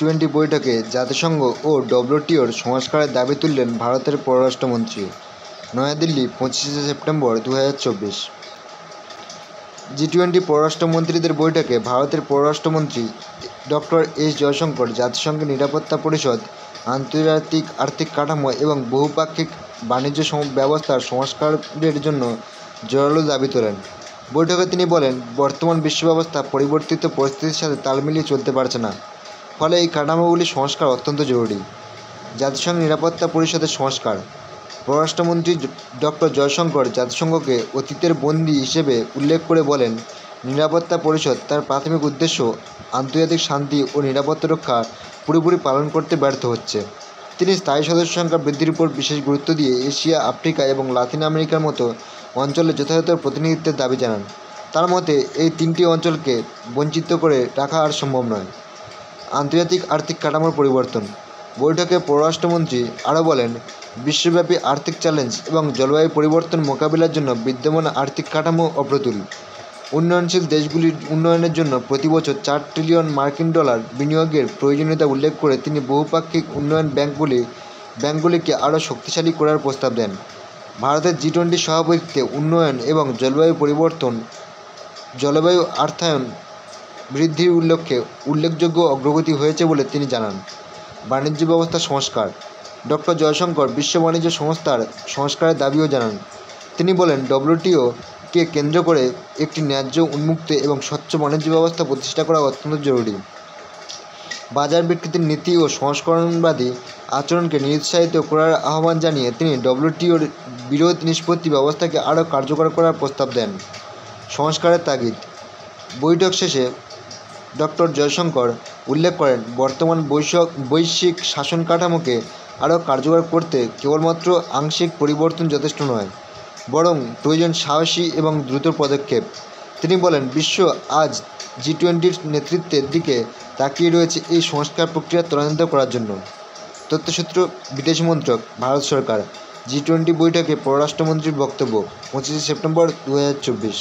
G20 বৈঠকে জাতিসংঘ ও ডব্লিউটিওর সংস্কারের দাবি তুললেন ভারতের পররাষ্ট্রমন্ত্রী। নয়াদিল্লি, 25শে সেপ্টেম্বর 2024। G20 পররাষ্ট্রমন্ত্রীদের বৈঠকে ভারতের পররাষ্ট্রমন্ত্রী ডক্টর এস জয়শঙ্কর জাতিসংঘের নিরাপত্তা পরিষদ, আন্তর্জাতিক আর্থিক কাঠামো এবং বহুপাক্ষিক বাণিজ্য ব্যবস্থার সংস্কারের জন্য জোরালো দাবি তোলেন। বৈঠকে তিনি বলেন, বর্তমান বিশ্ব ব্যবস্থা পরিবর্তিত পরিস্থিতির সাথে তাল মিলিয়ে চলতে পারছে না, ফলে এই কাঠামোগুলির সংস্কার অত্যন্ত জরুরি। জাতিসংঘ নিরাপত্তা পরিষদের সংস্কার। পররাষ্ট্রমন্ত্রী ডক্টর জয়শঙ্কর জাতিসংঘকে অতীতের বন্দী হিসেবে উল্লেখ করে বলেন, নিরাপত্তা পরিষদ তার প্রাথমিক উদ্দেশ্য আন্তর্জাতিক শান্তি ও নিরাপত্তা রক্ষা পুরোপুরি পালন করতে ব্যর্থ হচ্ছে। তিনি স্থায়ী সদস্য সংখ্যা বৃদ্ধির উপর বিশেষ গুরুত্ব দিয়ে এশিয়া, আফ্রিকা এবং লাতিন আমেরিকার মতো অঞ্চলে যথাযথ প্রতিনিধিত্বের দাবি জানান। তার মতে, এই তিনটি অঞ্চলকে বঞ্চিত করে রাখা আর সম্ভব নয়। আন্তর্জাতিক আর্থিক কাঠামোর পরিবর্তন। বৈঠকে পররাষ্ট্রমন্ত্রী আরও বলেন, বিশ্বব্যাপী আর্থিক চ্যালেঞ্জ এবং জলবায়ু পরিবর্তন মোকাবিলার জন্য বিদ্যমান আর্থিক কাঠামো অপ্রতুল। উন্নয়নশীল দেশগুলির উন্নয়নের জন্য প্রতি বছর $4 ট্রিলিয়ন বিনিয়োগের প্রয়োজনীয়তা উল্লেখ করে তিনি বহুপাক্ষিক উন্নয়ন ব্যাংকগুলিকে আরও শক্তিশালী করার প্রস্তাব দেন। ভারতের G20 সভাপতিত্বে উন্নয়ন এবং জলবায়ু অর্থায়ন বৃদ্ধির লক্ষ্যে উল্লেখযোগ্য অগ্রগতি হয়েছে বলে তিনি জানান। বাণিজ্য ব্যবস্থা সংস্কার। ডক্টর জয়শঙ্কর বিশ্ব বাণিজ্য সংস্থার সংস্কারের দাবিও জানান। তিনি বলেন, ডব্লিউটিও-কে কেন্দ্র করে একটি ন্যায্য, উন্মুক্ত এবং স্বচ্ছ বাণিজ্য ব্যবস্থা প্রতিষ্ঠা করা অত্যন্ত জরুরি। বাজার বিকৃতির নীতি ও সংস্করণবাদী আচরণকে নিরুৎসাহিত করার আহ্বান জানিয়ে তিনি ডব্লিউটিওর বিরোধ নিষ্পত্তি ব্যবস্থাকে আরও কার্যকর করার প্রস্তাব দেন। সংস্কারের তাগিদ। বৈঠক শেষে ডক্টর জয়শঙ্কর উল্লেখ করেন, বর্তমান বৈশ্বিক শাসন কাঠামোকে আরও কার্যকর করতে কেবলমাত্র আংশিক পরিবর্তন যথেষ্ট নয়, বরং প্রয়োজন সাহসী এবং দ্রুত পদক্ষেপ। তিনি বলেন, বিশ্ব আজ G20-র নেতৃত্বের দিকে তাকিয়ে রয়েছে এই সংস্কার প্রক্রিয়া ত্বরান্বিত করার জন্য। তথ্যসূত্র, বিদেশ মন্ত্রক, ভারত সরকার। G20 বৈঠকে পররাষ্ট্রমন্ত্রীর বক্তব্য, 25শে সেপ্টেম্বর 2024।